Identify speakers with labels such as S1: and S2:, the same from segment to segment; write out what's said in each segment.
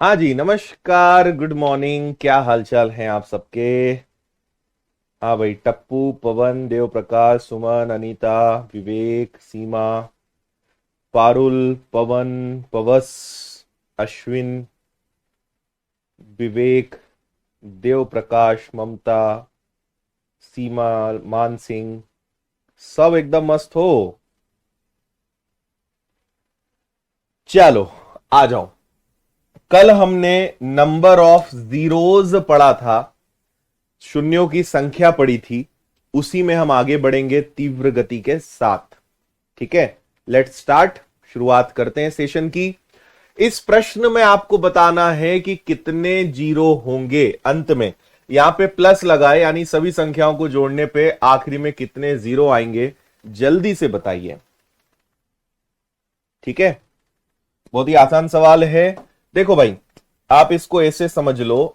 S1: हाँ जी, नमस्कार, good morning. क्या हालचाल हैं आप सबके? हाँ भाई, टप्पू, पवन, देव प्रकाश, सुमन, अनीता, विवेक, सीमा, पारुल, पवन, पवस, अश्विन, विवेक, देव प्रकाश, ममता, सीमा, मान सिंह, सब एकदम मस्त हो। चलो आ जाओ। कल हमने नंबर ऑफ जीरोज पढ़ा था, शून्यों की संख्या पढ़ी थी, उसी में हम आगे बढ़ेंगे तीव्र गति के साथ। ठीक है, लेट्स स्टार्ट। शुरुआत करते हैं सेशन की। इस प्रश्न में आपको बताना है कि कितने जीरो होंगे अंत में। यहां पे प्लस लगाए, यानी सभी संख्याओं को जोड़ने पे आखिरी में कितने जीरो आएंगे, जल्दी से बताइए। ठीक है, बहुत ही आसान सवाल है। देखो भाई, आप इसको ऐसे समझ लो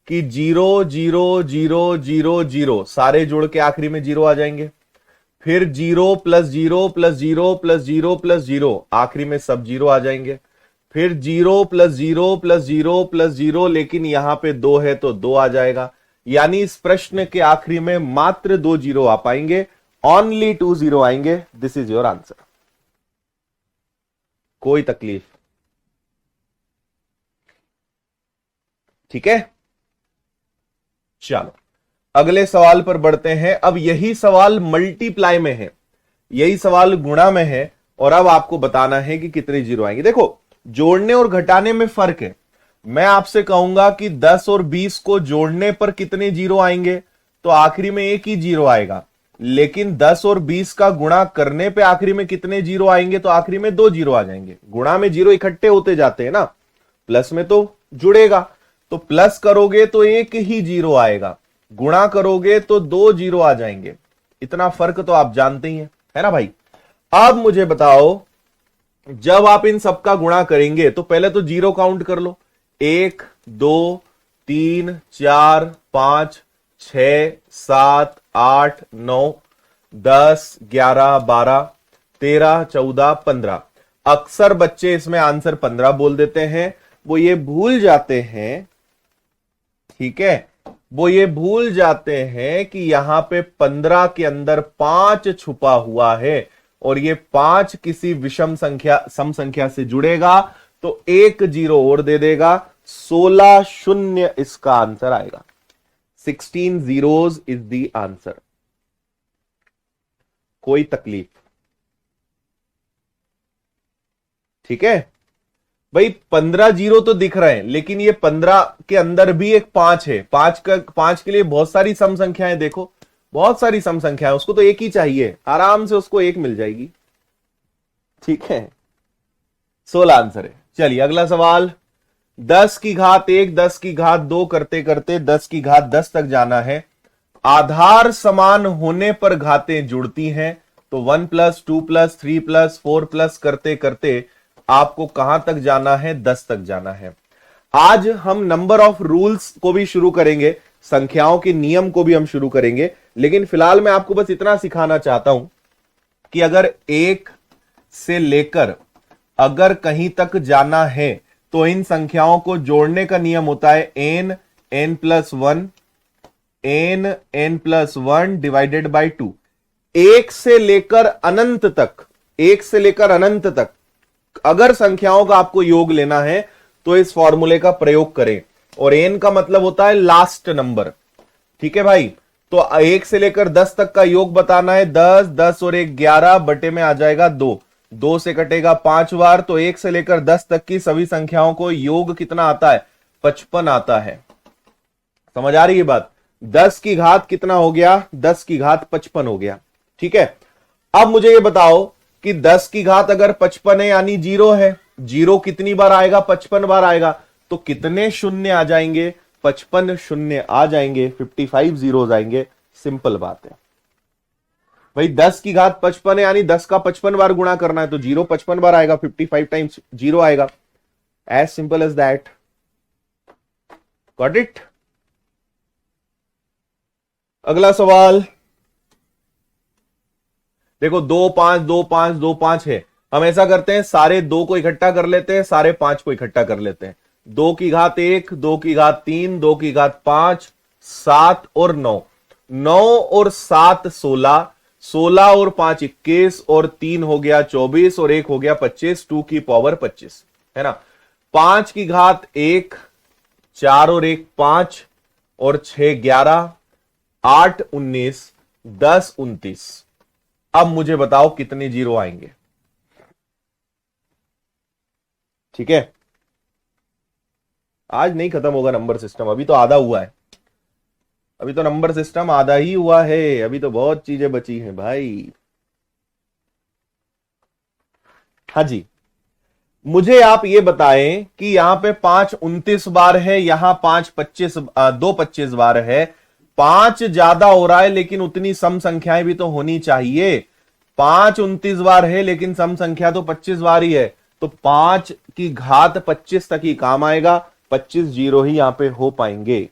S1: कि 0 0 0 0 0 सारे जोड़ के आखिरी में जीरो आ जाएंगे। फिर 0 प्लस 0 प्लस 0 प्लस 0 प्लस 0, आखिरी में सब जीरो आ जाएंगे। फिर 0 प्लस 0 प्लस 0 प्लस 0, लेकिन यहां पे 2 है तो 2 आ जाएगा। यानी इस प्रश्न के आखिरी में मात्र 2 जीरो आ पाएंगे, ओनली 2 जीरो आएंगे। This is your answer. कोई तकलीफ? ठीक है, चलो अगले सवाल पर बढ़ते हैं। अब यही सवाल मल्टीप्लाई में है, यही सवाल गुणा में है, और अब आपको बताना है कि कितने जीरो आएंगे। देखो, जोड़ने और घटाने में फर्क है। मैं आपसे कहूंगा कि 10 और 20 को जोड़ने पर कितने जीरो आएंगे, तो आखिरी में एक ही जीरो आएगा। लेकिन 10 और 20 का गुणा करने पे आखिरी में कितने जीरो आएंगे, तो आखिरी में 2 जीरो आ जाएंगे। गुणा में जीरो इकट्ठे होते जाते हैं ना, प्लस में तो जुड़ेगा, तो प्लस करोगे तो एक ही जीरो आएगा, गुणा करोगे तो 2 जीरो आ जाएंगे। इतना फर्क तो आप जानते ही हैं, है ना भाई। अब मुझे बताओ, जब आप इन सबका गुणा करेंगे तो पहले तो जीरो काउंट कर लो। 1 2 3 4 5 6 7 8 9 10 11 12 13 14 15। अक्सर बच्चे इसमें आंसर 15 बोल देते हैं। वो ये भूल जाते हैं, ठीक है, वो ये भूल जाते हैं कि यहां पे 15 के अंदर 5 छुपा हुआ है, और ये 5 किसी विषम संख्या, सम संख्या से जुड़ेगा तो एक जीरो और दे देगा। 16 शून्य इसका आंसर आएगा। 16 zeros इज द आंसर। कोई तकलीफ? ठीक है भाई, 15 जीरो तो दिख रहे हैं, लेकिन ये 15 के अंदर भी एक 5 है। 5 के लिए बहुत सारी सम संख्याएं, देखो बहुत सारी सम संख्याएं, उसको तो एक ही चाहिए, आराम से उसको एक मिल जाएगी। ठीक है, 16 आंसर है। चलिए अगला सवाल। 10 की घात 1 10 की घात 2 करते करते 10 की घात 10 तक जाना है। आधार समान होने पर घातें जुड़ती हैं, तो 1 प्लस 2 प्लस 3 प्लस 4 प्लस करते करते आपको कहां तक जाना है, 10 तक जाना है। आज हम नंबर ऑफ रूल्स को भी शुरू करेंगे, संख्याओं के नियम को भी हम शुरू करेंगे, लेकिन फिलहाल मैं आपको बस इतना सिखाना चाहता हूं कि अगर 1 से लेकर अगर कहीं तक जाना है तो इन संख्याओं को जोड़ने का नियम होता है n n plus 1 n plus 1 divided by 2। 1 से लेकर अनंत तक, 1 से लेकर अनंत तक अगर संख्याओं का आपको योग लेना है तो इस फॉर्मूले का प्रयोग करें, और n का मतलब होता है लास्ट नंबर। ठीक है भाई, तो 1 से लेकर 10 तक का योग बताना है। 10, 10 और 1 11 बटे में आ जाएगा 2, 2 से कटेगा 5 बार। तो 1 से लेकर 10 तक की सभी संख्याओं को योग कितना आता है? 55 आता है। समझ आ रही है बात? 10 की घात कितना हो गया? 10 की घात 55 हो गया। ठीक है, अब मुझे ये बताओ कि 10 की घात अगर 55 है यानी 0 है, 0 कितनी बार आएगा? 55 बार आएगा। तो कितने शून्य आ जाएंगे? 55 शून्य आ जाएंगे, 55 जीरोस आएंगे। सिंपल बात है भाई, 10 की घात 55 है यानी 10 का 55 बार गुणा करना है, तो 0 55 बार आएगा, 55 टाइम्स 0 आएगा। As simple as that. Got it? अगला सवाल देखो, 2 5 2 5 2 5 है। हम ऐसा करते हैं, सारे 2 को इकट्ठा कर लेते हैं, सारे 5 को इकट्ठा कर लेते हैं। 2 की घात 1, 2 की घात 3, 2 की घात 5, 7 और 9, 9 और 7 16, 16 और 5 21 और 3 हो गया 24 और 1 हो गया 25, 2 की पावर 25 है ना। 5 की घात 1, 4 और 1 5 और 6 11, 8 19, 10 29। अब मुझे बताओ कितने जीरो आएंगे? ठीक है, आज नहीं खत्म होगा नंबर सिस्टम, अभी तो आधा हुआ है। अभी तो नंबर सिस्टम आधा ही हुआ है, अभी तो बहुत चीजें बची हैं भाई। हाँ जी, मुझे आप ये बताएं कि यहां पे 5 29 बार है, यहां 5 25 2 25 बार है। 5 ज्यादा हो रहा है लेकिन उतनी सम संख्याएं भी तो होनी चाहिए। 5 29 बार है लेकिन सम संख्या तो 25 बार ही है, तो 5 की घात 25 तक ही काम आएगा। 25 जीरो ही यहां पे हो पाएंगे।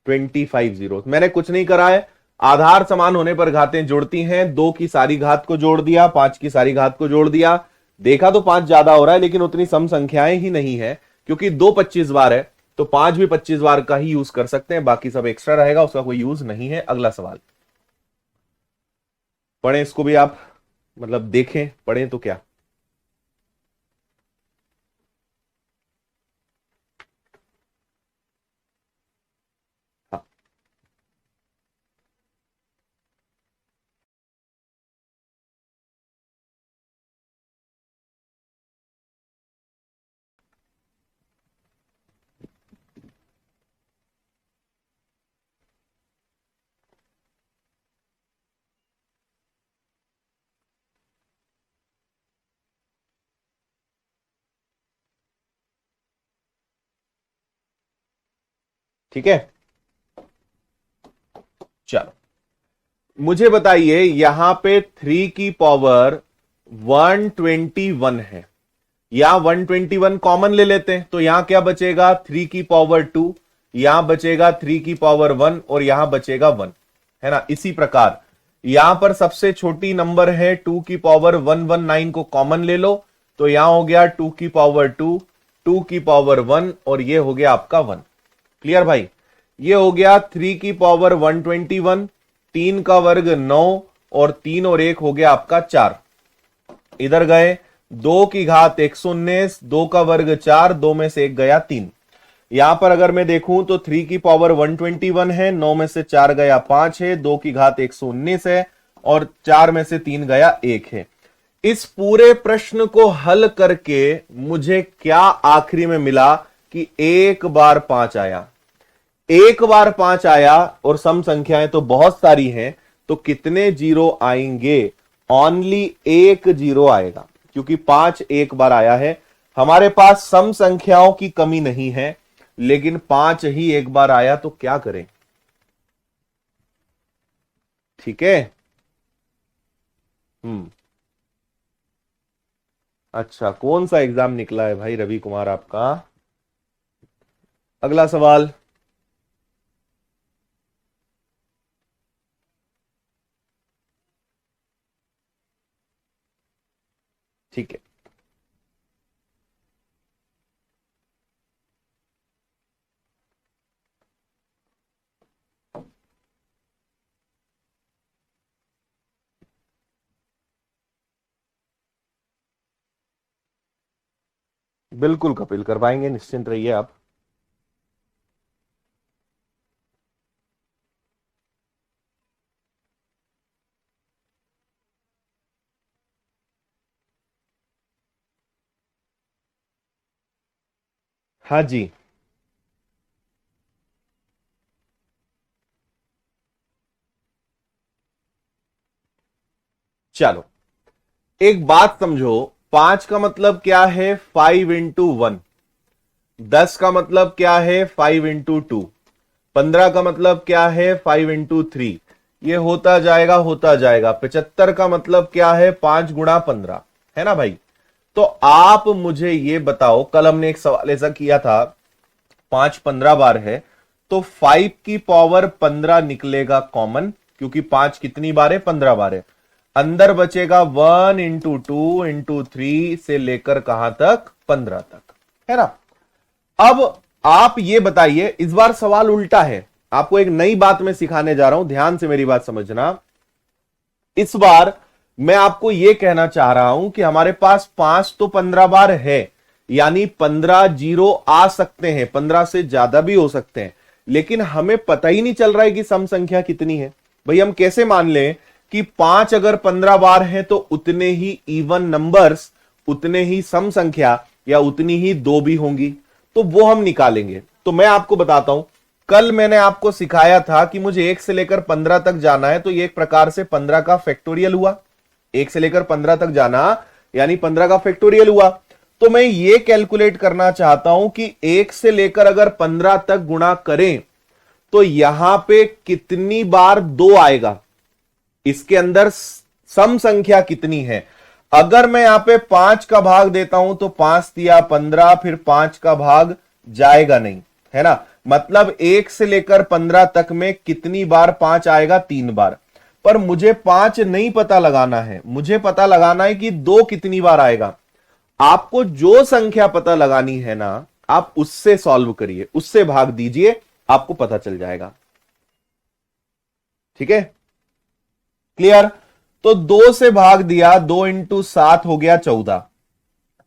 S1: 25 जीरो। मैंने कुछ नहीं करा है, आधार समान होने पर घातें जुड़ती हैं। 2 की सारी घात को जोड़ दिया, 5 की सारी घात को जोड़ दिया, देखा तो 5 ज्यादा हो रहा है लेकिन उतनी सम संख्याएं ही नहीं है, क्योंकि 2 25 बार है तो 5 भी 25 बार का ही यूज कर सकते हैं, बाकी सब एक्स्ट्रा रहेगा, उसका कोई यूज नहीं है। अगला सवाल पढ़ें, इसको भी आप मतलब देखें, पढ़ें तो क्या। हाँ, ठीक है, चलो मुझे बताइए, यहां पे 3 की पावर 121 है, यहां 121 कॉमन ले लेते हैं, तो यहां क्या बचेगा? 3 की पावर 2, यहां बचेगा 3 की पावर 1 और यहां बचेगा 1, है ना। इसी प्रकार यहां पर सबसे छोटी नंबर है 2 की पावर 119 को कॉमन ले लो, तो यहां हो गया 2 की पावर 2, 2 की पावर 1 और ये हो गया आपका 1। क्लियर भाई? ये हो गया 3 की पावर 121, 3 का वर्ग 9 और 3 और 1 हो गया आपका 4। इधर गए 2 की घात 119, 2 का वर्ग 4, 2 में से 1 गया 3। यहां पर अगर मैं देखूं तो 3 की पावर 121 है, 9 में से 4 गया 5 है, 2 की घात 119 है और 4 में से 3 गया 1 है। इस पूरे प्रश्न को हल करके मुझे क्या आखिरी में मिला कि एक बार 5 आया। एक बार 5 आया और सम संख्याएं तो बहुत सारी हैं, तो कितने जीरो आएंगे? ओनली एक जीरो आएगा, क्योंकि 5 एक बार आया है। हमारे पास सम संख्याओं की कमी नहीं है, लेकिन 5 ही एक बार आया, तो क्या करें? ठीक है। अच्छा, कौन सा एग्जाम निकला है भाई रवि कुमार आपका? अगला सवाल। ठीक है, बिल्कुल कपिल, करवाएंगे, निश्चिंत रहिए आप। हाँ जी, चलो एक बात समझो, 5 का मतलब क्या है 5 × 1, 10 का मतलब क्या है 5 × 2, 15 का मतलब क्या है 5 × 3, ये होता जाएगा 75 का मतलब क्या है 5 × 15, है ना भाई। तो आप मुझे ये बताओ, कल हमने एक सवाल ऐसा किया था, 5 15 बार है, तो 5 की पावर 15 निकलेगा कॉमन, क्योंकि 5 कितनी बार है 15 बार है। अंदर बचेगा 1 × 2 × 3 से लेकर कहां तक 15 तक, है ना। अब आप ये बताइए, इस बार सवाल उल्टा है, आपको एक नई बात मैं सिखाने जा रहा हूं, ध्यान से मेरी बात समझना। इस बार मैं आपको यह कहना चाह रहा हूं कि हमारे पास 5 तो 15 बार है, यानी 15 जीरो आ सकते हैं, 15 से ज्यादा भी हो सकते हैं, लेकिन हमें पता ही नहीं चल रहा है कि सम संख्या कितनी है। भाई हम कैसे मान लें कि 5 अगर 15 बार है तो उतने ही इवन नंबर्स, उतने ही सम संख्या या उतनी ही दो भी होंगी, तो वो हम निकालेंगे। तो मैं आपको बताता हूं, कल मैंने आपको सिखाया था कि मुझे 1 से लेकर 15 तक जाना है, तो ये एक प्रकार से 15 का फैक्टोरियल हुआ। 1 से लेकर 15 तक जाना यानी 15 का फैक्टोरियल हुआ। तो मैं ये कैलकुलेट करना चाहता हूं कि 1 से लेकर अगर 15 तक गुणा करें तो यहां पे कितनी बार 2 आएगा, इसके अंदर सम संख्या कितनी है। अगर मैं यहां पे 5 का भाग देता हूं तो 5 दिया 15, फिर 5 का भाग जाएगा नहीं, है ना। मतलब 1 से लेकर 15 तक में कितनी बार 5 आएगा, 3 बार। पर मुझे 5 नहीं पता लगाना है, मुझे पता लगाना है कि 2 कितनी बार आएगा। आपको जो संख्या पता लगानी है ना, आप उससे सॉल्व करिए, उससे भाग दीजिए, आपको पता चल जाएगा। ठीक है, क्लियर। तो 2 से भाग दिया, 2 × 7 हो गया 14,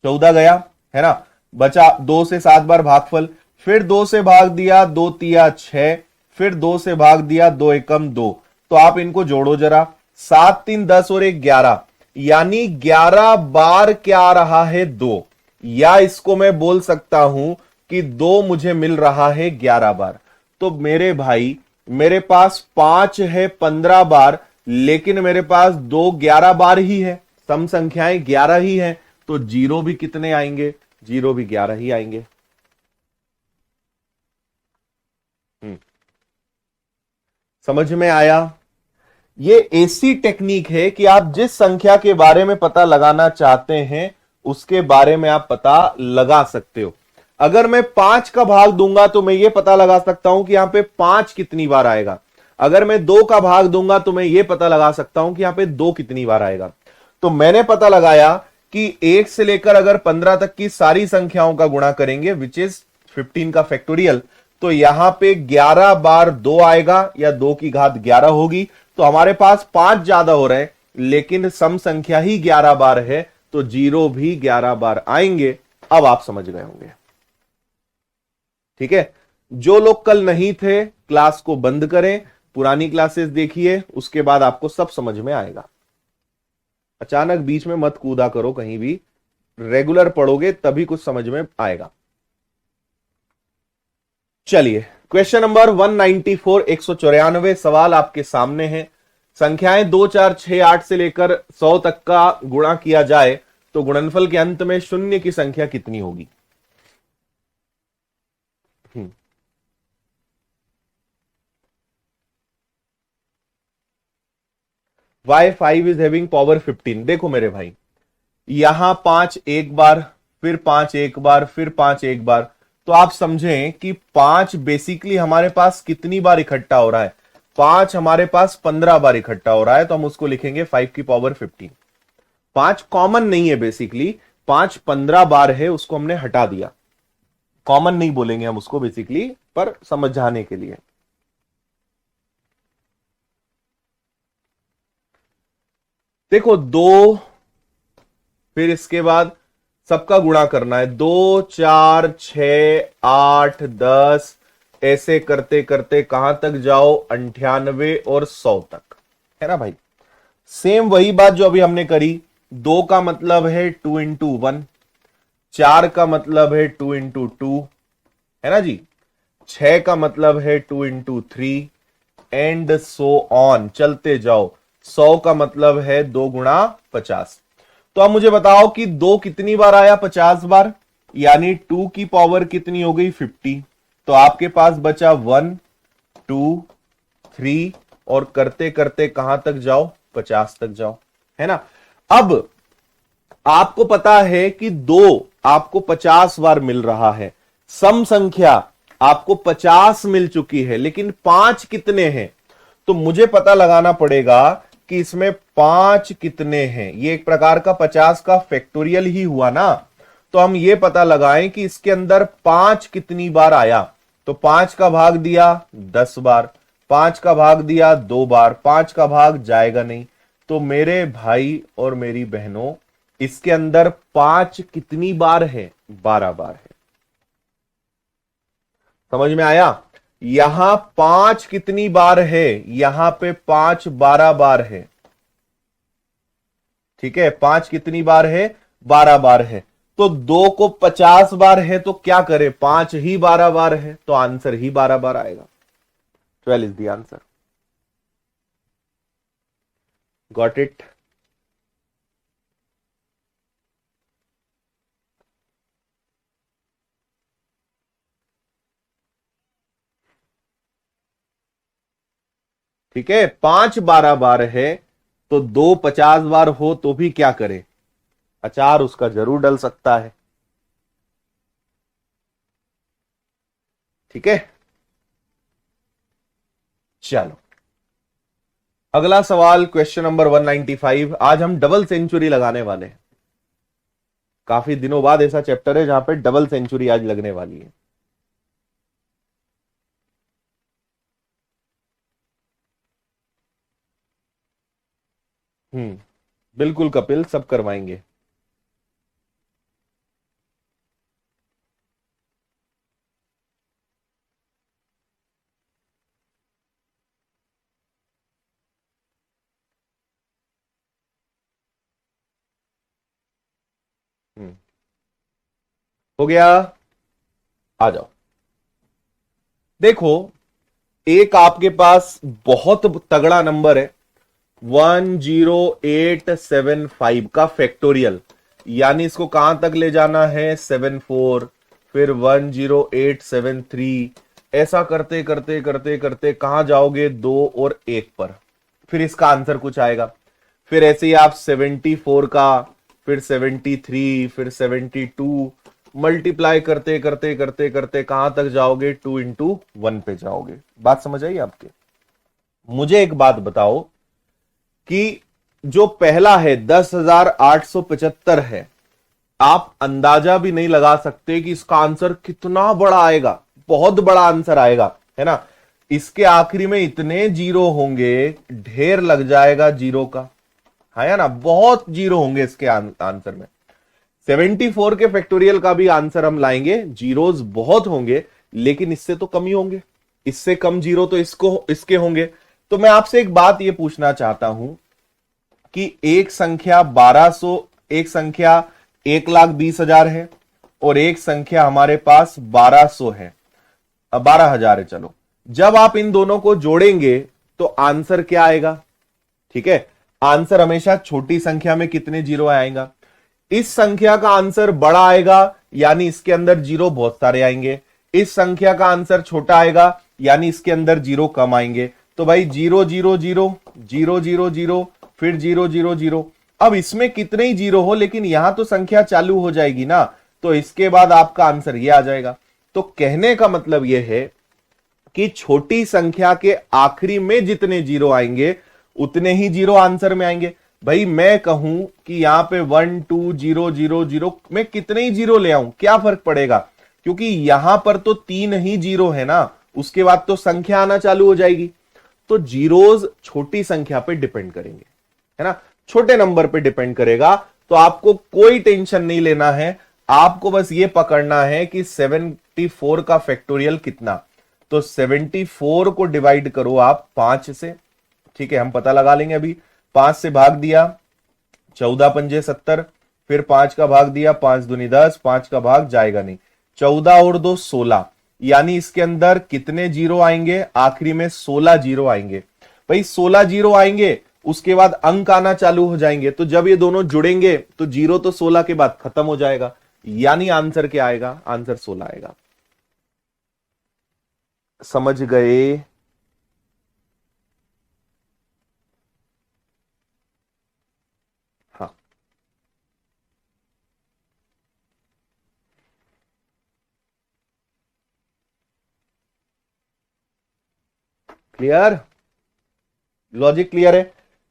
S1: 14 गया, है ना। बचा 2 से 7 बार भागफल, फिर 2 से भाग दिया, 2 तिया 6, फिर 2 से भाग दिया, 2 एकम 2। तो आप इनको जोड़ो जरा, 7 3 10 और 1 11, यानी 11 बार क्या आ रहा है 2, या इसको मैं बोल सकता हूं कि 2 मुझे मिल रहा है 11 बार। तो मेरे भाई मेरे पास 5 है 15 बार, लेकिन मेरे पास 2 11 बार ही है, सम संख्याएं 11 ही हैं, तो जीरो भी कितने आएंगे, जीरो भी 11 ही आएंगे। समझ में आया। ये ऐसी टेक्निक है कि आप जिस संख्या के बारे में पता लगाना चाहते हैं उसके बारे में आप पता लगा सकते हो। अगर मैं 5 का भाग दूंगा तो मैं ये पता लगा सकता हूं कि यहां पे 5 कितनी बार आएगा। अगर मैं 2 का भाग दूंगा तो मैं ये पता लगा सकता हूं कि यहां पे 2 कितनी बार आएगा। तो मैंने पता लगाया कि 1 से लेकर अगर 15 तक की सारी संख्याओं का गुणा करेंगे, विच इज 15 का फैक्टोरियल, तो यहां पे 11 बार 2 आएगा या 2 की घात 11 होगी। तो हमारे पास 5 ज्यादा हो रहे हैं, लेकिन सम संख्या ही 11 बार है, तो जीरो भी 11 बार आएंगे। अब आप समझ गए होंगे। ठीक है, जो लोग कल नहीं थे क्लास को बंद करें, पुरानी क्लासेस देखिए, उसके बाद आपको सब समझ में आएगा। अचानक बीच में मत कूदा करो कहीं भी, रेगुलर पढ़ोगे तभी कुछ समझ में आएगा। चलिए क्वेश्चन नंबर 194, 194 सवाल आपके सामने है। संख्याएं 2 4 6 8 से लेकर 100 तक का गुणा किया जाए तो गुणनफल के अंत में शून्य की संख्या कितनी होगी। Y 5 is having power 15। देखो मेरे भाई, यहां 5 एक बार, फिर 5 एक बार, फिर 5 एक बार, तो आप समझें कि 5 बेसिकली हमारे पास कितनी बार इकट्ठा हो रहा है, 5 हमारे पास 15 बार इकट्ठा हो रहा है, तो हम उसको लिखेंगे 5 की पावर 15। 5 कॉमन नहीं है, बेसिकली 5 15 बार है, उसको हमने हटा दिया, कॉमन नहीं बोलेंगे हम उसको बेसिकली, पर समझाने के लिए। देखो 2, फिर इसके बाद सबका गुणा करना है, 2 4 6 8 10, ऐसे करते करते कहां तक जाओ, 98 और 100 तक, है ना भाई। सेम वही बात जो अभी हमने करी, 2 का मतलब है 2 × 1, 4 का मतलब है 2 × 2, है ना जी। 6 का मतलब है 2 इंटू 3 एंड सो ऑन, चलते जाओ। 100 का मतलब है 2 गुणा 50। तो अब मुझे बताओ कि 2 कितनी बार आया, 50 बार, यानी 2 की पावर कितनी हो गई, 50। तो आपके पास बचा 1 2 3 और करते करते कहां तक जाओ, 50 तक जाओ, है ना। अब आपको पता है कि 2 आपको 50 बार मिल रहा है, सम संख्या आपको 50 मिल चुकी है, लेकिन 5 कितने हैं, तो मुझे पता लगाना पड़ेगा कि इसमें 5 कितने हैं। ये एक प्रकार का 50 का फैक्टोरियल ही हुआ ना। तो हम ये पता लगाएं कि इसके अंदर 5 कितनी बार आया। तो 5 का भाग दिया 10 बार, 5 का भाग दिया 2 बार, 5 का भाग जाएगा नहीं। तो मेरे भाई और मेरी बहनों, इसके अंदर 5 कितनी बार है, 12 बार है। समझ में आया। यहां 5 कितनी बार है, यहां पे 5 12 बार है। ठीक है, 5 कितनी बार है, 12 बार है। तो 2 को 50 बार है तो क्या करे, 5 ही 12 बार है, तो आंसर ही 12 बार आएगा। 12 is the answer. Got it. ठीक है, 5 12 बार है, तो 2 50 बार हो तो भी क्या करे, अचार उसका जरूर डल सकता है। ठीक है, चलो अगला सवाल, क्वेश्चन नंबर 195। आज हम डबल सेंचुरी लगाने वाले हैं। काफी दिनों बाद ऐसा चैप्टर है जहां पे डबल सेंचुरी आज लगने वाली है। बिल्कुल कपिल, सब करवाएंगे। हम्म हो गया, आ जाओ। देखो, एक आपके पास बहुत तगड़ा नंबर है 10875 का फैक्टोरियल, यानी इसको कहां तक ले जाना है, 74, फिर 10873, ऐसा करते करते करते करते कहां जाओगे, 2 और 1 पर, फिर इसका आंसर कुछ आएगा। फिर ऐसे ही आप 74 का, फिर 73, फिर 72, मल्टीप्लाई करते करते करते करते कहां तक जाओगे, 2 इंटू 1 पे जाओगे। बात समझ आई आपके। मुझे एक बात बताओ कि जो पहला है 10,875 है, आप अंदाजा भी नहीं लगा सकते कि इसका आंसर कितना बड़ा आएगा, बहुत बड़ा आंसर आएगा, है ना। इसके आखिरी में इतने जीरो होंगे, ढेर लग जाएगा जीरो का, है ना, बहुत जीरो होंगे इसके आंसर में। 74 के फैक्टोरियल का भी आंसर हम लाएंगे, जीरोस बहुत होंगे, लेकिन इससे तो कम ही होंगे, इससे कम जीरो तो इसके होंगे। तो मैं आपसे एक बात यह पूछना चाहता हूं कि एक संख्या 1200, एक संख्या 1,20,000 है, और एक संख्या हमारे पास 1200 है, 12,000 है। चलो, जब आप इन दोनों को जोड़ेंगे तो आंसर क्या आएगा। ठीक है, आंसर हमेशा छोटी संख्या में कितने जीरो आएगा, इस संख्या का आंसर बड़ा आएगा, यानी इसके अंदर जीरो बहुत सारे आएंगे। इस संख्या का आंसर छोटा आएगा, यानी इसके अंदर जीरो कम आएंगे। तो भाई 0 0 0 0 0 0, फिर 0 0 0। अब इसमें कितने ही जीरो हो, लेकिन यहां तो संख्या चालू हो जाएगी ना, तो इसके बाद आपका आंसर यह आ जाएगा। तो कहने का मतलब यह है कि छोटी संख्या के आखिरी में जितने जीरो आएंगे, उतने ही जीरो आंसर में आएंगे। भाई मैं कहूं कि यहां पे 1 2 0 0 0, मैं कितने ही जीरो ले आऊं, क्या फर्क पड़ेगा, क्योंकि यहां पर तो 3 ही जीरो है ना, उसके बाद तो संख्या आना चालू हो जाएगी। तो जीरोज छोटी संख्या पे डिपेंड करेंगे, है ना, छोटे नंबर पे डिपेंड करेगा। तो आपको कोई टेंशन नहीं लेना है, आपको बस ये पकड़ना है कि 74 का फैक्टोरियल कितना। तो 74 को डिवाइड करो आप 5 से। ठीक है, हम पता लगा लेंगे अभी। 5 से भाग दिया, 14 पंजे 70, फिर 5 का भाग दिया, 5 दूनी 10, 5 का भाग जाएगा नहीं, 14 और 2 16, यानी इसके अंदर कितने जीरो आएंगे, आखिरी में 16 जीरो आएंगे। भाई 16 जीरो आएंगे, उसके बाद अंक आना चालू हो जाएंगे, तो जब ये दोनों जुड़ेंगे तो जीरो तो 16 के बाद खत्म हो जाएगा, यानी आंसर क्या आएगा, आंसर 16 आएगा। समझ गए? हाँ, क्लियर, लॉजिक क्लियर है?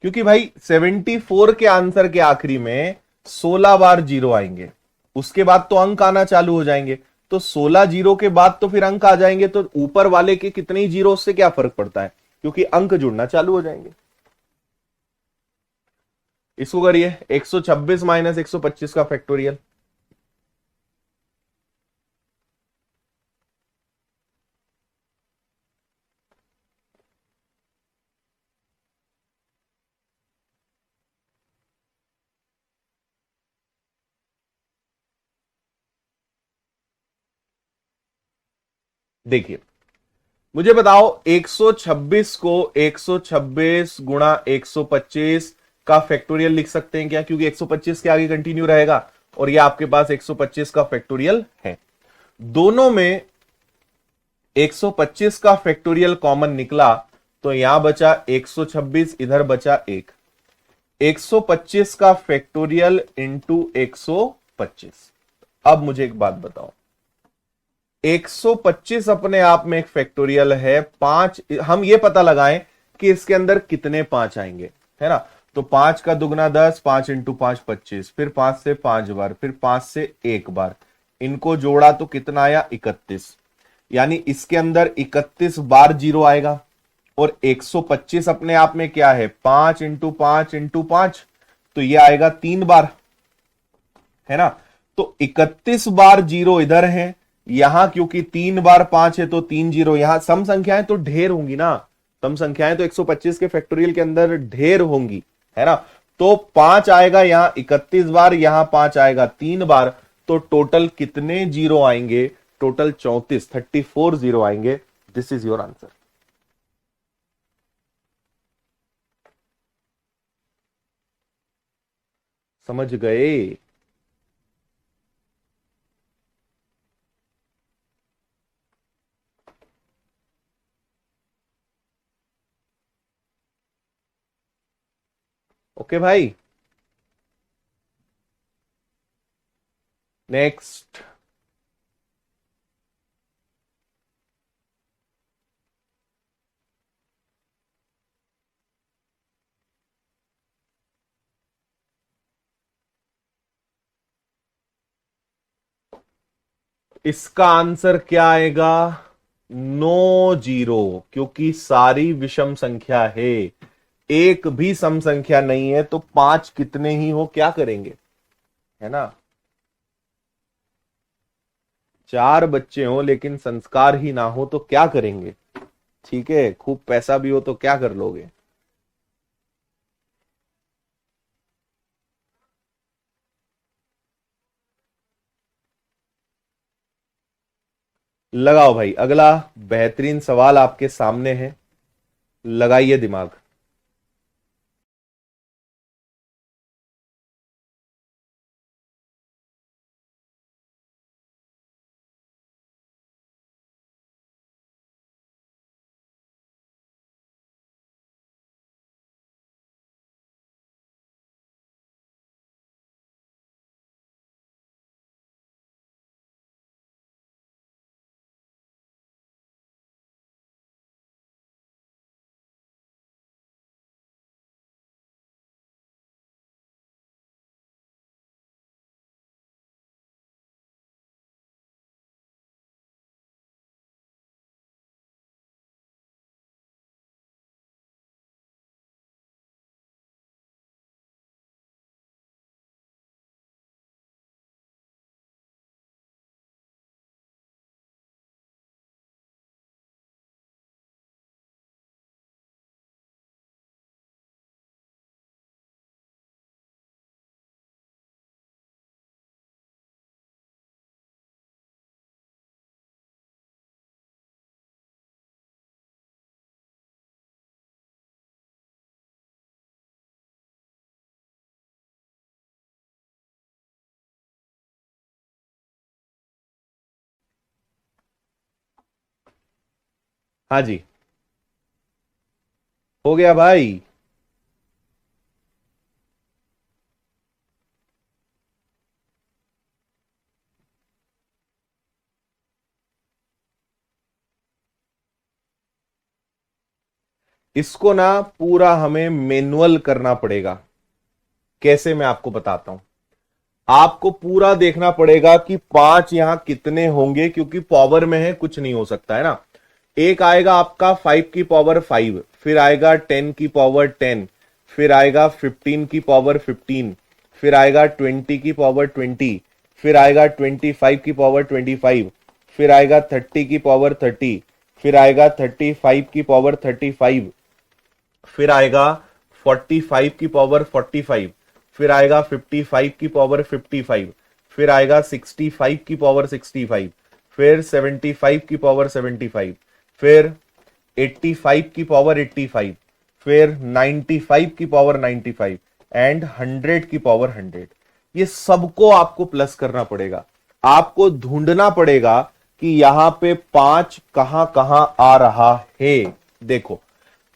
S1: क्योंकि भाई 74 के आंसर के आखिरी में 16 बार जीरो आएंगे, उसके बाद तो अंक आना चालू हो जाएंगे, तो 16 जीरो के बाद तो फिर अंक आ जाएंगे, तो ऊपर वाले के कितने ही जीरो उससे क्या फर्क पड़ता है, क्योंकि अंक जुड़ना चालू हो जाएंगे। इसको करिए 126 माइनस 125 का फैक्टोरियल। देखिए, मुझे बताओ 126 को 126 गुणा 125 का फैक्टोरियल लिख सकते हैं क्या, क्योंकि 125 के आगे कंटिन्यू रहेगा और ये आपके पास 125 का फैक्टोरियल है। दोनों में 125 का फैक्टोरियल कॉमन निकला, तो यहां बचा 126, इधर बचा 125 का फैक्टोरियल इंटू 125। अब मुझे एक बात बताओ, 125 अपने आप में एक फैक्टोरियल है, पांच हम ये पता लगाएं कि इसके अंदर कितने पांच आएंगे, है ना। तो 5 का दुगना 10, 5 इंटू 5 25, फिर 5 से 5 बार, फिर 5 से 1 बार, इनको जोड़ा तो कितना आया 31, यानी इसके अंदर 31 बार जीरो आएगा। और 125 अपने आप में क्या है, 5 इंटू 5 इंटू 5, तो ये आएगा 3 बार, है ना। तो 31 बार जीरो इधर है, यहां क्योंकि 3 बार 5 है तो 3 जीरो, यहां सम संख्याएं तो ढेर होंगी ना, सम संख्याएं तो 125 के फैक्टोरियल के अंदर ढेर होंगी, है ना। तो 5 आएगा यहां 31 बार, यहां 5 आएगा 3 बार, तो टोटल कितने जीरो आएंगे, टोटल 34 जीरो आएंगे। This is your answer. समझ गए? ओके भाई, नेक्स्ट। इसका आंसर क्या आएगा, नो जीरो, क्योंकि सारी विषम संख्या है, एक भी सम संख्या नहीं है, तो पांच कितने ही हो क्या करेंगे, है ना। चार बच्चे हो लेकिन संस्कार ही ना हो तो क्या करेंगे, ठीक है, खूब पैसा भी हो तो क्या कर लोगे। लगाओ भाई, अगला बेहतरीन सवाल आपके सामने है, लगाइए दिमाग। हाँ जी, हो गया भाई। इसको ना पूरा हमें मैनुअल करना पड़ेगा। कैसे, मैं आपको बताता हूं। आपको पूरा देखना पड़ेगा कि पांच यहां कितने होंगे, क्योंकि पावर में है, कुछ नहीं हो सकता है ना। एक आएगा आपका 5 की पावर 5, फिर आएगा 10 की पावर 10, फिर आएगा 15 की पावर 15, फिर आएगा 20 की पावर 20, फिर आएगा 25 की पावर 25, फिर आएगा 30 की पावर 30, फिर आएगा 35 की पावर 35, फिर आएगा 45 की पावर 45, फिर आएगा 55 की पावर 55, फिर आएगा 65 की पावर 65, फिर 75 की पावर 75, फिर 85 की पावर 85, फिर 95 की पावर 95 एंड 100 की पावर 100। ये सबको आपको प्लस करना पड़ेगा। आपको ढूंढना पड़ेगा कि यहां पे पांच कहां कहां आ रहा है। देखो,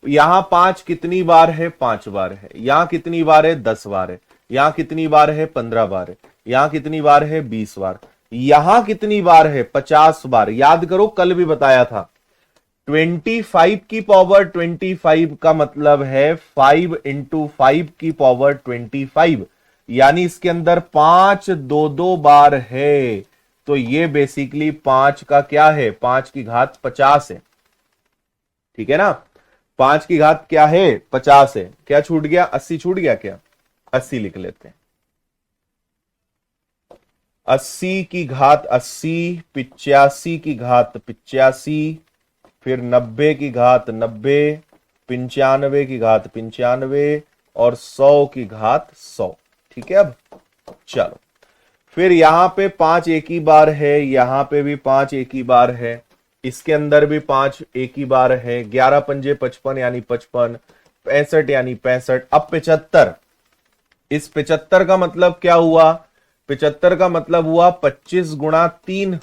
S1: यहां पांच कितनी बार है, 5 बार है। यहां कितनी बार है, 10 बार है। यहां कितनी बार है, 15 बार है। यहां कितनी बार है, 20 बार। यहां कितनी बार है, 50 बार। याद करो, कल भी बताया था। 25 की पावर 25 का मतलब है 5 × 5 की पावर 25, यानी इसके अंदर पांच दो दो बार है। तो ये बेसिकली पांच का क्या है, 5 की घात 50 है। ठीक है ना। 5 की घात क्या है, 50 है। क्या छूट गया, 80 छूट गया क्या। 80 लिख लेते हैं। 80 की घात 80, 85 की घात 85, फिर 90 की घात 90, 95 की घात 95 और 100 की घात 100। ठीक है। अब चलो, फिर यहां पे पांच एक ही बार है, यहां पे भी पांच एक ही बार है, इसके अंदर भी पांच एक ही बार है। 11 पंजे 55 यानी 55, 65 यानी 65। अब 75, इस 75 का मतलब क्या हुआ, 75 का मतलब हुआ 25 × 3,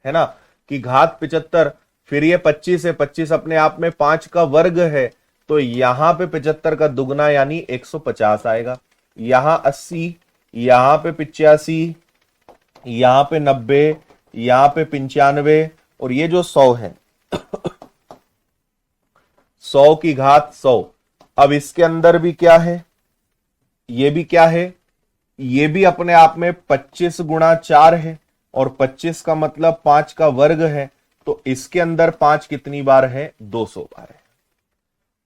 S1: है ना, कि घात 75। फिर ये 25 है, 25 अपने आप में 5 का वर्ग है, तो यहां पे 75 का दुगना यानी 150 आएगा। यहां 80, यहां पे 85, यहां पे 90, यहां पे 95, और ये जो 100 है, 100 की घात 100। अब इसके अंदर भी क्या है, ये भी क्या है, ये भी अपने आप में 25 × 4 है, और 25 का मतलब 5 का वर्ग है। तो इसके अंदर 5 कितनी बार है, 200 बार है।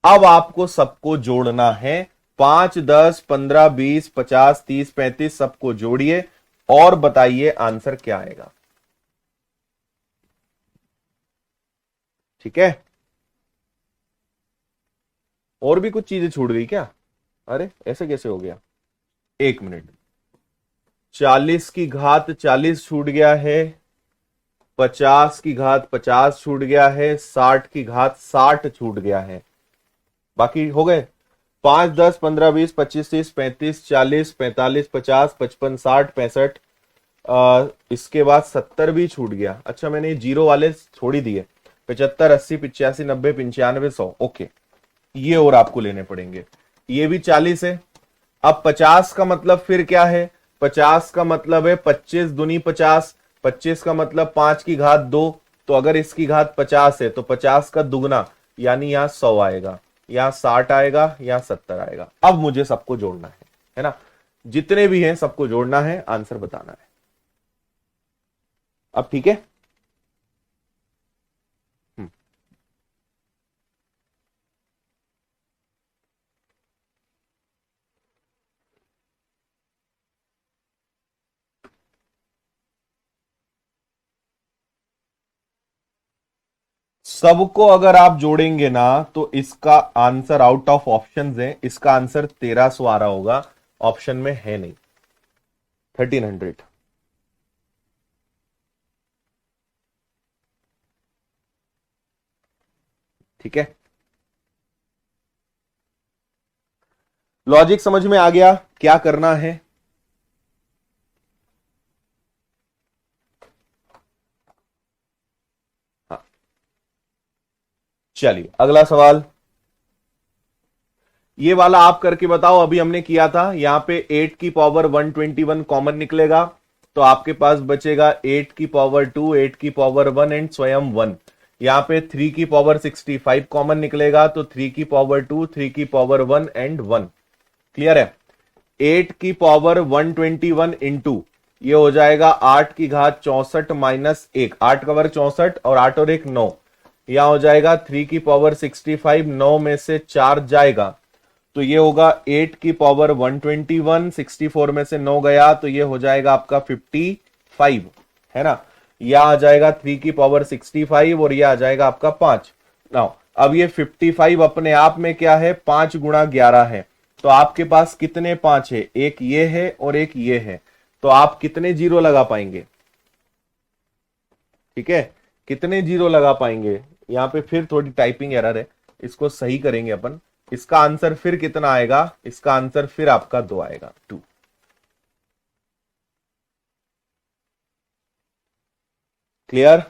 S1: अब आपको सबको जोड़ना है। 5, 10, 15, 20, 50, 30, 35 सबको जोड़िए और बताइए आंसर क्या आएगा। ठीक है। और भी कुछ चीजें छूट गई क्या, अरे ऐसे कैसे हो गया, 1 मिनट। 40 की घात 40 छूट गया है, 50 की घात 50 छूट गया है, 60 की घात 60 छूट गया है। बाकी हो गए। 5, 10, 15, 20, 25, 30, 35, 40, 45, 50, 55, 60, 65। इसके बाद 70 भी छूट गया। अच्छा, मैंने ये जीरो वाले छोड़ ही दिए। 75, 80, 85, 90, 95, 100। ओके, ये और आपको लेने पड़ेंगे। ये भी 40 है। अब 50 का मतलब फिर क्या है, 50 का मतलब है 25 दूनी 50, 25 का मतलब 5 की घात 2। तो अगर इसकी घात 50 है तो 50 का दुगना, यानी यहां 100 आएगा, यहां 60 आएगा, यहां 70 आएगा। अब मुझे सबको जोड़ना है ना, जितने भी हैं सबको जोड़ना है, आंसर बताना है। अब ठीक है। हम्म, सबको अगर आप जोड़ेंगे ना तो इसका आंसर आउट ऑफ ऑप्शंस है, इसका आंसर 1300 आ रहा होगा, ऑप्शन में है नहीं, 1300। ठीक है। लॉजिक समझ में आ गया, क्या करना है। हाँ, चलिए अगला सवाल, ये वाला आप करके बताओ। अभी हमने किया था, यहां पे 8 की पावर 121 कॉमन निकलेगा, तो आपके पास बचेगा 8 की पावर 2, 8 की पावर 1 एंड स्वयं 1। यहां पे 3 की पावर 65 कॉमन निकलेगा, तो 3 की पावर 2, 3 की पावर 1 एंड 1। क्लियर है? 8 की पावर 121 इंटू ये हो जाएगा 8 की घात 64 माइनस 1, 8 का वर्ग 64 और 8 और 1 9। यहां हो जाएगा 3 की पावर 65, 9 में से 4 जाएगा तो ये होगा 8 की पावर 121, 64 में से 9 गया तो ये हो जाएगा आपका 55, है ना। यह आ जाएगा 3 की पावर 65 और यह आ जाएगा आपका 5। नाउ अब ये 55 अपने आप में क्या है, 5 गुणा 11 है, तो आपके पास कितने 5 है, एक ये है और एक ये है, तो आप कितने जीरो लगा पाएंगे? ठीक है, कितने जीरो लगा पाएंगे? यहां पे फिर थोड़ी टाइपिंग एरर है, इसको सही करेंगे अपन। इसका आंसर फिर कितना आएगा? इसका आंसर फिर आपका 2 आएगा, 2। क्लियर?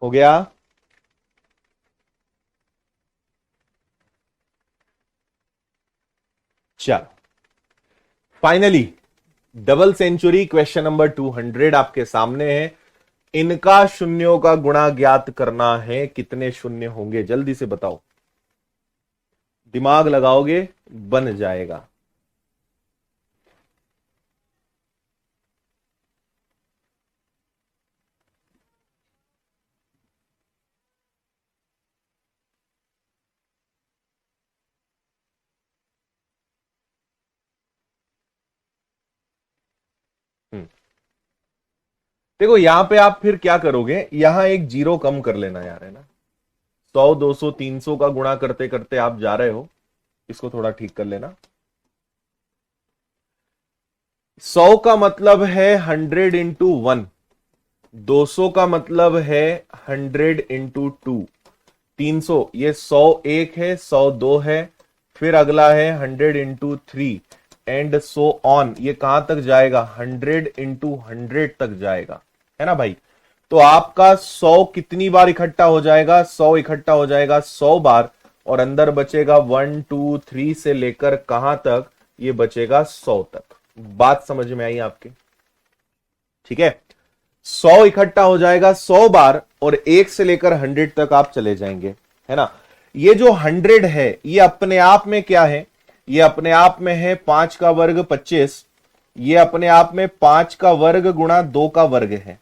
S1: हो गया? चल finally double century question number 200 आपके सामने है। इनका शून्यों का गुणा ज्ञात करना है, कितने शून्य होंगे जल्दी से बताओ। दिमाग लगाओगे बन जाएगा। हम्म, देखो यहां पे आप फिर क्या करोगे, यहां एक जीरो कम कर लेना यार, है ना। 100 200 300 का गुणा करते करते आप जा रहे हो, इसको थोड़ा ठीक कर लेना। 100 का मतलब है 100 इंटू 1, 200 का मतलब है 100 इंटू 2, 300 ये 100 एक है, 100 दो है, फिर अगला है 100 इंटू 3 एंड सो ऑन। ये कहां तक जाएगा? 100 इंटू 100 तक जाएगा, है ना भाई। तो आपका 100 कितनी बार इकट्ठा हो जाएगा? 100 इकट्ठा हो जाएगा 100 बार, और अंदर बचेगा 1 2 3 से लेकर कहां तक? ये बचेगा 100 तक। बात समझ में आई आपके? ठीक है, 100 इकट्ठा हो जाएगा 100 बार और 1 से लेकर 100 तक आप चले जाएंगे, है ना। ये जो 100 है ये अपने आप में क्या है? ये अपने आप में है 5 का वर्ग 25। ये अपने आप में 5 का वर्ग गुणा 2 का वर्ग है,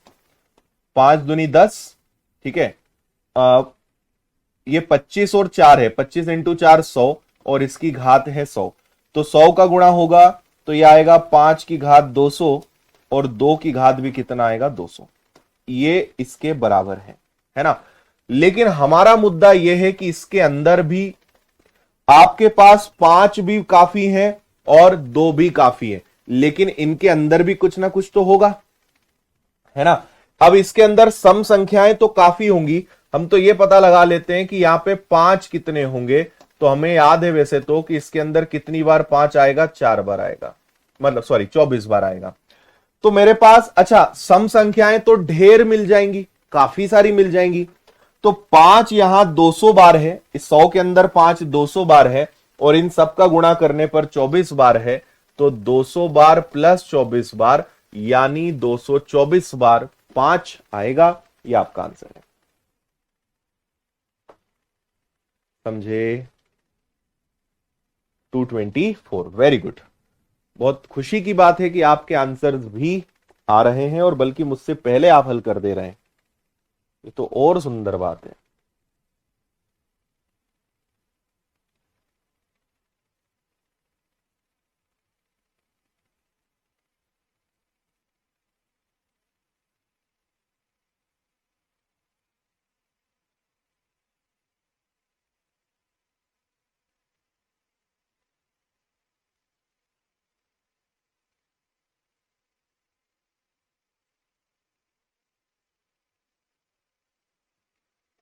S1: 5 दूनी 10। ठीक है, आ, ये 25 और 4 है, 25 इंटू 4 100 और इसकी घात है 100, तो 100 का गुणा होगा तो ये आएगा 5 की घात 200 और 2 की घात भी कितना आएगा? 200। ये इसके बराबर है ना। लेकिन हमारा मुद्दा यह है कि इसके अंदर भी आपके पास 5 भी काफी है और 2 भी काफी है, लेकिन इनके अंदर भी कुछ ना कुछ तो होगा, है ना। अब इसके अंदर सम संख्याएं तो काफी होंगी, हम तो ये पता लगा लेते हैं कि यहां पे 5 कितने होंगे। तो हमें याद है वैसे तो कि इसके अंदर कितनी बार 5 आएगा? 4 बार आएगा, मतलब सॉरी 24 बार आएगा। तो मेरे पास अच्छा सम संख्याएं तो ढेर मिल जाएंगी, काफी सारी मिल जाएंगी। तो 5 यहां 200 बार है, इस 100 के अंदर 5 200 बार है और इन सब का गुणा करने पर 24 बार है, तो 200 बार प्लस 24 बार यानी 224 बार 5 आएगा। ये आपका आंसर है, समझे? 224, वेरी गुड। बहुत खुशी की बात है कि आपके आंसर्स भी आ रहे हैं और बल्कि मुझसे पहले आप हल कर दे रहे हैं, ये तो और सुंदर बात है।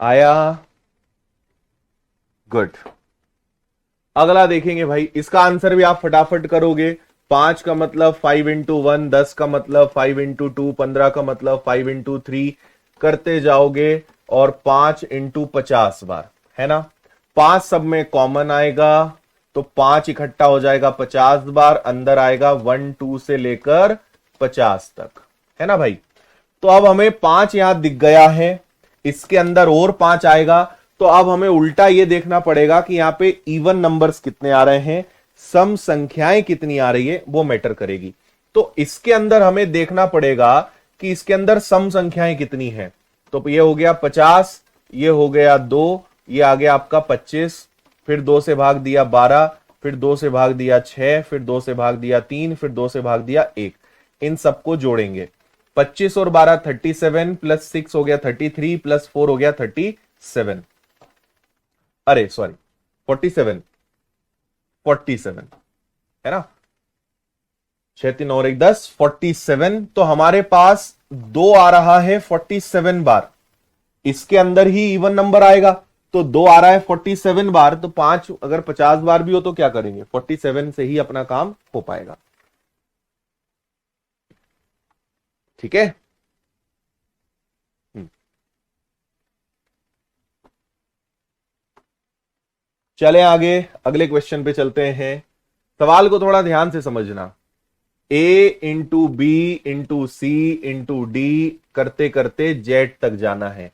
S1: आया? गुड। अगला देखेंगे भाई, इसका आंसर भी आप फटाफट करोगे। 5 का मतलब 5 इंटू 1, 10 का मतलब 5 इंटू 2, 15 का मतलब 5 इंटू 3 करते जाओगे और 5 इंटू 50 बार, है ना। 5 सब में कॉमन आएगा तो 5 इकट्ठा हो जाएगा 50 बार, अंदर आएगा 1 2 से लेकर 50 तक, है ना भाई। तो अब हमें 5 यहां दिख गया है, इसके अंदर और 5 आएगा, तो अब हमें उल्टा ये देखना पड़ेगा कि यहां पे इवन नंबर्स कितने आ रहे हैं, सम संख्याएं कितनी आ रही है, वो मैटर करेगी। तो इसके अंदर हमें देखना पड़ेगा कि इसके अंदर सम संख्याएं कितनी है। तो ये हो गया 50, ये हो गया 2, ये आ गया आपका 25, फिर 2 से भाग दिया 12, फिर 2 से भाग दिया 6, फिर 2 से भाग दिया 3, फिर 2 से भाग दिया 1। इन सबको जोड़ेंगे, 25 और 12 37, प्लस 6 हो गया 33, प्लस 4 हो गया 37, अरे सॉरी 47, 47 है ना, 6 3 और 1 10, 47। तो हमारे पास 2 आ रहा है 47 बार, इसके अंदर ही इवन नंबर आएगा, तो 2 आ रहा है 47 बार, तो 5 अगर 50 बार भी हो तो क्या करेंगे, 47 से ही अपना काम हो पाएगा। ठीक है। चले आगे, अगले क्वेश्चन पे चलते हैं। सवाल को थोड़ा ध्यान से समझना। ए इंटू बी इंटू सी इंटू डी करते करते जेड तक जाना है।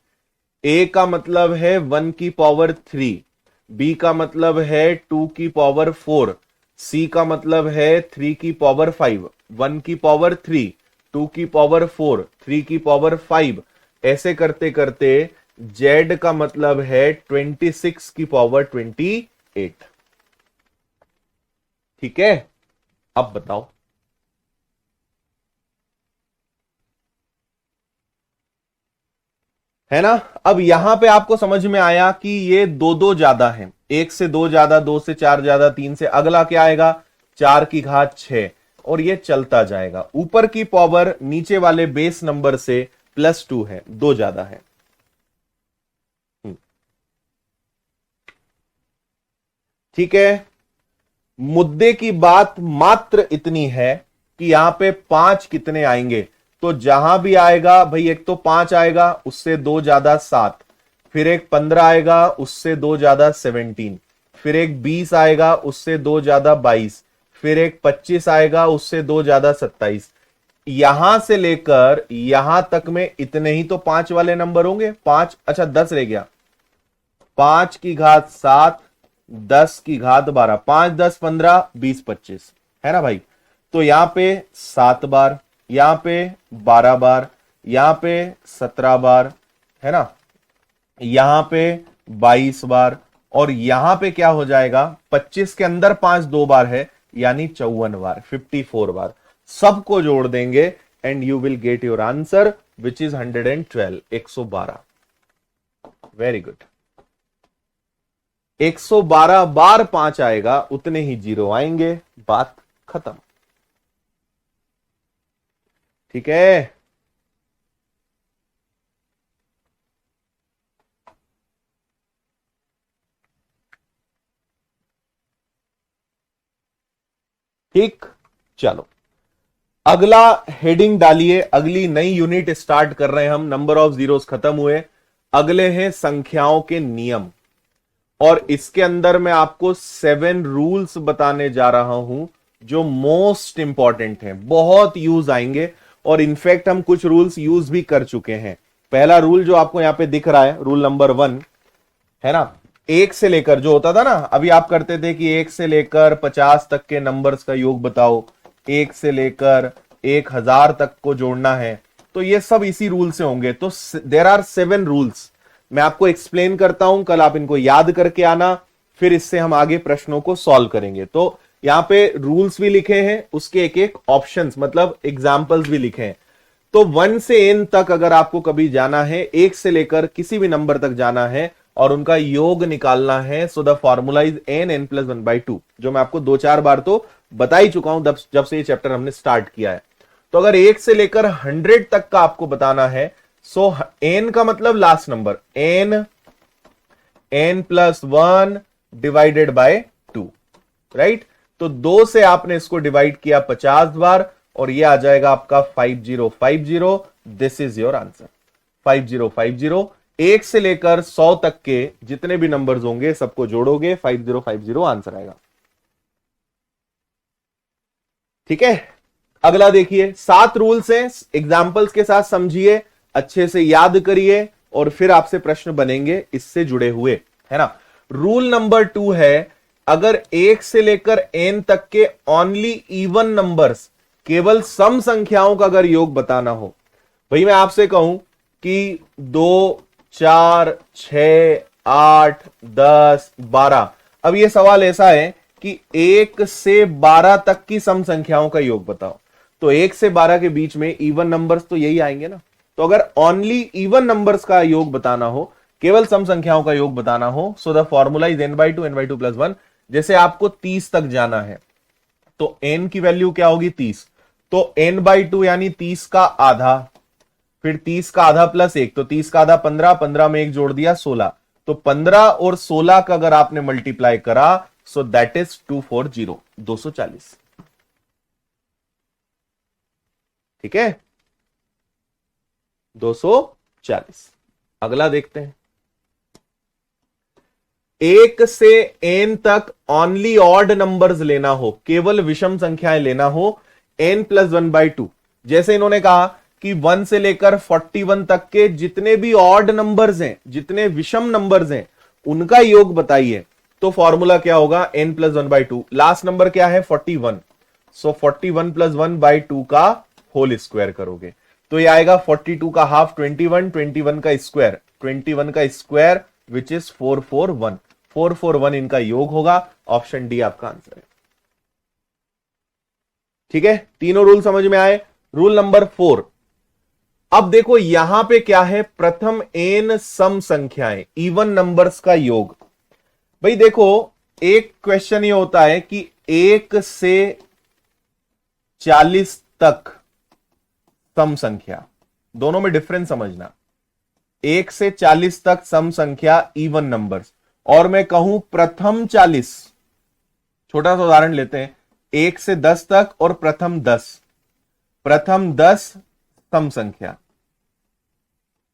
S1: ए का मतलब है 1 की पावर 3, बी का मतलब है 2 की पावर 4, सी का मतलब है 3 की पावर 5, 1 की पावर 3, 2 की पावर 4, 3 की पावर 5, ऐसे करते करते जेड का मतलब है 26 की पावर 28। ठीक है, अब बताओ। है ना। अब यहां पे आपको समझ में आया कि ये दो दो ज्यादा है, 1 से 2 ज्यादा, 2 से 4 ज्यादा, 3 से अगला क्या आएगा 4 की घात 6, और ये चलता जाएगा। ऊपर की पावर नीचे वाले बेस नंबर से +2 है, 2 ज्यादा है। ठीक है, मुद्दे की बात मात्र इतनी है कि यहां पे 5 कितने आएंगे, तो जहां भी आएगा भाई, एक तो 5 आएगा, उससे 2 ज्यादा 7, फिर एक 15 आएगा, उससे 2 ज्यादा 17, फिर एक 20 आएगा, उससे 2 ज्यादा 22, फिर एक 25 आएगा, उससे 2 ज्यादा 27। यहां से लेकर यहां तक में इतने ही तो 5 वाले नंबर होंगे। 5, अच्छा 10 रह गया, 5 की घात 7, 10 की घात 12, 5 10 15 20 25, है ना भाई। तो यहां पे 7 बार, यहां पे 12 बार, यहां पे 17 बार, है ना, यहां पे 22 बार, और यहां पे क्या हो जाएगा 25 के अंदर 5 2 बार है, यानी 54 बार, 54 बार। सबको जोड़ देंगे and you will get your answer which is 112, 112। Very good. 112 बार 5 आएगा, उतने ही जीरो आएंगे, बात खत्म। ठीक है। ठीक, चलो अगला हेडिंग डालिए। अगली नई यूनिट स्टार्ट कर रहे हैं हम, नंबर ऑफ जीरोस खत्म हुए, अगले हैं संख्याओं के नियम। और इसके अंदर मैं आपको 7 रूल्स बताने जा रहा हूं जो मोस्ट इंपॉर्टेंट हैं, बहुत यूज आएंगे, और इनफैक्ट हम कुछ रूल्स यूज भी कर चुके हैं। पहला रूल जो आपको यहां पे दिख रहा है, रूल नंबर 1, है ना, 1 से लेकर जो होता था ना, अभी आप करते थे कि 1 से लेकर 50 तक के नंबर्स का योग बताओ, 1 से लेकर 1000 तक को जोड़ना है, तो ये सब इसी रूल से होंगे। तो देयर आर 7 रूल्स, मैं आपको एक्सप्लेन करता हूं, कल आप इनको याद करके आना, फिर इससे हम आगे प्रश्नों को सॉल्व करेंगे। तो यहां पे रूल्स भी लिखे हैं, उसके एक एक ऑप्शंस मतलब एग्जांपल्स भी लिखे हैं। तो 1 से n तक अगर आपको कभी जाना है, 1 से लेकर किसी भी नंबर तक जाना है और उनका योग निकालना है, so the formula is n + 1/2, जो मैं आपको 2-4 बार तो बता ही चुका हूं जब से ये चैप्टर हमने स्टार्ट किया है। तो अगर 1 से लेकर 100 तक का आपको बताना है, सो n का मतलब last number, n n plus 1 divided by 2, right. तो 2 से आपने इसको डिवाइड किया 50 बार और ये आ जाएगा आपका 5050। This is your answer 5050। 1 से लेकर 100 तक के जितने भी नंबर्स होंगे सबको जोड़ोगे 5050 आंसर आएगा। ठीक है, अगला देखिए, 7 रूल्स हैं, एग्जाम्पल्स के साथ समझिए, अच्छे से याद करिए और फिर आपसे प्रश्न बनेंगे इससे जुड़े हुए, है ना। रूल नंबर 2 है, अगर 1 से लेकर n तक के ओनली इवन नंबर्स, केवल सम संख्याओं का अगर योग बताना हो, भाई मैं आपसे कहूं कि 2 4 6 8 10 12, अब ये सवाल ऐसा है कि 1 से 12 तक की सम संख्याओं का योग बताओ, तो 1 से 12 के बीच में इवन नंबर्स तो यही आएंगे ना। तो अगर ओनली इवन नंबर्स का योग बताना हो, केवल सम संख्याओं का योग बताना हो, so the formula is n/2 plus 1। जैसे आपको 30 तक जाना है तो n की वैल्यू क्या होगी 30, तो n/2 यानी 30 का आधा, फिर 30 का आधा प्लस 1, तो 30 का आधा 15, 15 में 1 जोड़ दिया 16, तो 15 और 16 का अगर आपने मल्टीप्लाई करा सो दैट इज 240, 240। ठीक है, 240। अगला देखते हैं, 1 से n तक ओनली ऑड नंबर्स लेना हो, केवल विषम संख्याएं लेना हो, n प्लस 1/2। जैसे इन्होंने कहा कि 1 से लेकर 41 तक के जितने भी ऑड नंबर्स हैं, जितने विषम नंबर्स हैं, उनका योग बताइए, तो फॉर्मूला क्या होगा n प्लस 1/2। लास्ट नंबर क्या है 41, सो 41 प्लस 1/2 का होल स्क्वायर करोगे तो ये आएगा 42 का हाफ 21, 21 का स्क्वायर 21 का स्क्वायर विच इज 441, 441 इनका योग होगा। ऑप्शन डी आपका आंसर है। ठीक है, तीनों रूल समझ में आए। रूल नंबर 4, अब देखो यहां पे क्या है, प्रथम n सम संख्याएं, इवन नंबर्स का योग। भाई देखो, एक क्वेश्चन ये होता है कि 1 से 40 तक सम संख्या, दोनों में डिफरेंस समझना। 1 से 40 तक सम संख्या इवन नंबर्स, और मैं कहूं प्रथम 40, छोटा सा उदाहरण लेते हैं, 1 से 10 तक और प्रथम 10, प्रथम 10 सम संख्या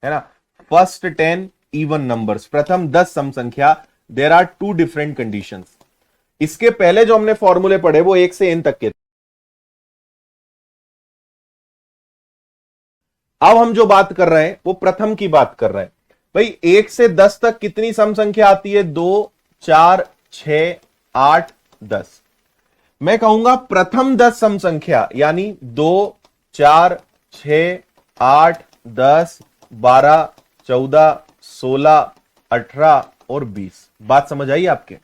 S1: है ना, फर्स्ट 10 इवन नंबर्स, प्रथम 10 सम संख्या। There are 2 different conditions. इसके पहले जो हमने फॉर्मूले पढ़े वो 1 से n तक के, अब हम जो बात कर रहे हैं वो प्रथम की बात कर रहे हैं। भाई 1 से 10 तक कितनी सम संख्या आती है, 2 4 6 8 10। मैं कहूंगा प्रथम 10 सम संख्या यानी 2 4 6 8 10 12 14 16 18 और 20। बात समझ आई आपके?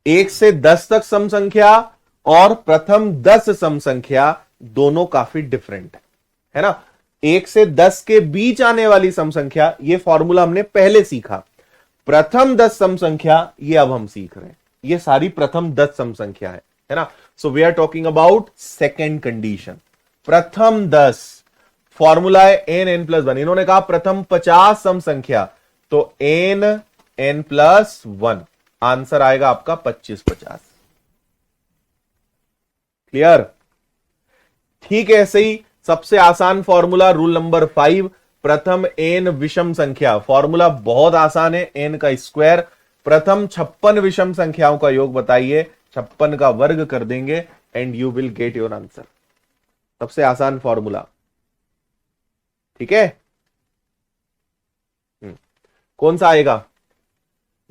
S1: 1 से 10 तक सम संख्या और प्रथम 10 सम संख्या दोनों काफी डिफरेंट है ना। 1 से 10 के बीच आने वाली सम संख्या, ये फॉर्मूला हमने पहले सीखा। प्रथम 10 सम संख्या ये अब हम सीख रहे हैं, ये सारी प्रथम 10 सम संख्या है ना। So we are talking about second condition, प्रथम 10। फॉर्मूला है n प्लस 1। इन्होंने कहा प्रथम 50 सम संख्या, तो n प्लस 1, आंसर आएगा आपका 25 50। क्लियर? ठीक है, ऐसे ही सबसे आसान फॉर्मूला रूल नंबर 5, प्रथम n विषम संख्या। फॉर्मूला बहुत आसान है, n का स्क्वायर। प्रथम 56 विषम संख्याओं का योग बताइए, 56 का वर्ग कर देंगे and you will get your answer. सबसे आसान फॉर्मूला, ठीक है। कौन सा आएगा?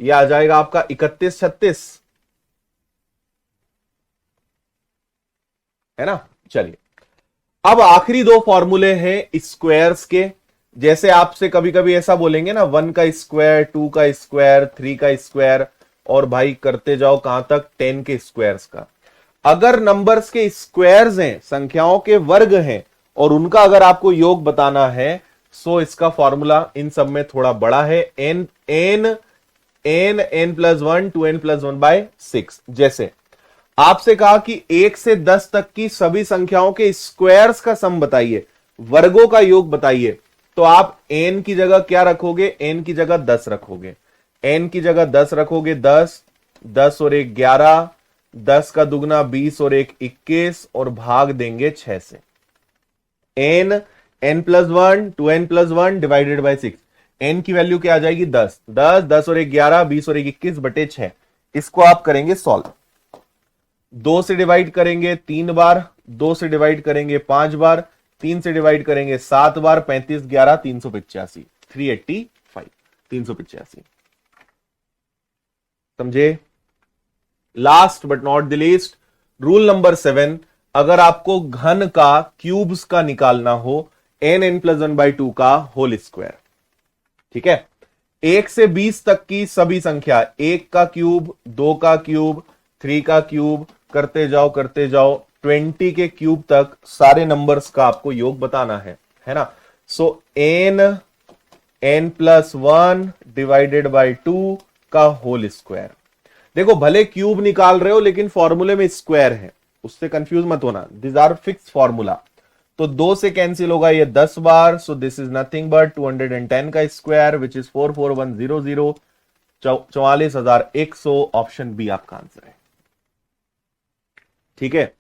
S1: यह आ जाएगा आपका 31 36, है ना। चलिए, अब आखिरी 2 फॉर्मूले हैं स्क्वायर्स के। जैसे आपसे कभी कभी ऐसा बोलेंगे ना, 1 का स्क्वायर, 2 का स्क्वायर, 3 का स्क्वायर, और भाई करते जाओ कहां तक, 10 के स्क्वायर्स का। अगर नंबर्स के स्क्वायर्स हैं, संख्याओं के वर्ग हैं, और उनका अगर आपको योग बताना है, सो इसका फॉर्मूला इन सब में थोड़ा बड़ा है, n प्लस 1 2n प्लस 1/6। जैसे आपसे कहा कि 1 से 10 तक की सभी संख्याओं के स्क्वायर्स का सम बताइए, वर्गों का योग बताइए, तो आप n की जगह क्या रखोगे, n की जगह 10 रखोगे। n की जगह 10 रखोगे, 10, 10 और 1 11, 10 का दुगना 20 और 1 21 और भाग देंगे 6 से। n plus 1 2n plus 1 divided by 6। n की वैल्यू क्या आ जाएगी 10, 10, 10 और 1 11, 20 और 1 21 बटे 6। इसको आप करेंगे सॉल्व। 2 से डिवाइड करेंगे 3 बार, 2 से डिवाइड करेंगे 5 बार, 3 से डिवाइड करेंगे 7 बार, 35 11 385, 385 385। समझे? Last but not the least, rule number 7, अगर आपको घन का क्यूब्स का निकालना हो, n प्लस 1/2 का होल स्क्वायर। ठीक है, 1 से 20 तक की सभी संख्या, 1 का क्यूब, 2 का क्यूब, 3 का क्यूब, करते जाओ 20 के क्यूब तक सारे नंबर्स का आपको योग बताना है ना। सो n प्लस 1 डिवाइडेड बाई 2 का होल स्क्वायर। देखो भले क्यूब निकाल रहे हो लेकिन फॉर्मूले में स्क्वायर है, उससे कंफ्यूज मत होना, दिस आर फिक्स फॉर्मूला। तो 2 से कैंसिल होगा ये 10 बार, so this is nothing but 210 का square which is 44100, 44,100। Option B आपका आंसर है। ठीक है,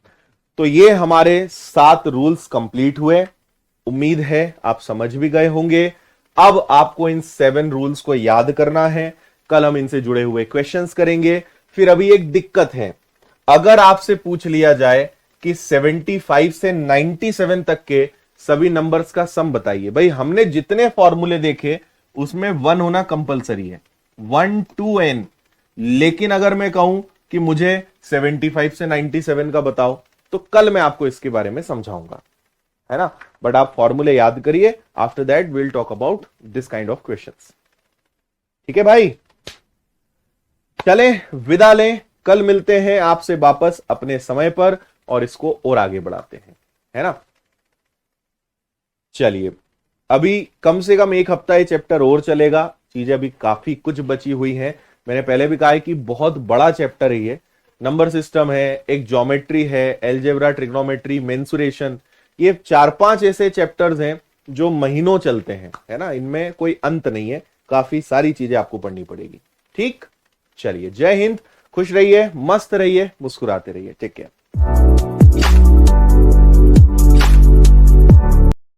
S1: तो ये हमारे 7 रूल्स कंप्लीट हुए। उम्मीद है आप समझ भी गए होंगे। अब आपको इन 7 रूल्स को याद करना है। कल हम इनसे जुड़े हुए क्वेश्चंस करेंगे। फिर अभी एक दिक्कत है, अगर आपसे पूछ लिया जाए कि 75 से 97 तक के सभी नंबर्स का सम बताइए, भाई हमने जितने फॉर्मूले देखे उसमें 1 होना कंपलसरी है, 1 to n। लेकिन अगर मैं कहूं कि मुझे 75 से 97 का बताओ, तो कल मैं आपको इसके बारे में समझाऊंगा, है ना। बट आप फॉर्मूले याद करिए, after that will talk about this kind of questions. ठीक है भाई, चलें विदा लें, कल मिलते हैं आपसे वापस अपने समय पर और इसको और आगे बढ़ाते हैं, है ना। चलिए, अभी कम से कम 1 हफ्ता ये चैप्टर और चलेगा, चीजें अभी काफी कुछ बची हुई हैं। मैंने पहले भी कहा है कि बहुत बड़ा चैप्टर है ये। नंबर सिस्टम है, एक ज्योमेट्री है, एलजेब्रा, ट्रिग्नोमेट्री, मेंसुरेशन, ये 4-5 ऐसे चैप्टर्स हैं जो महीनों चलते हैं, है ना। इनमें कोई अंत नहीं है, काफी सारी चीजें आपको पढ़नी पड़ेगी। ठीक, चलिए, जय हिंद, खुश रहिए, मस्त रहिए, मुस्कुराते रहिए, टेक केयर।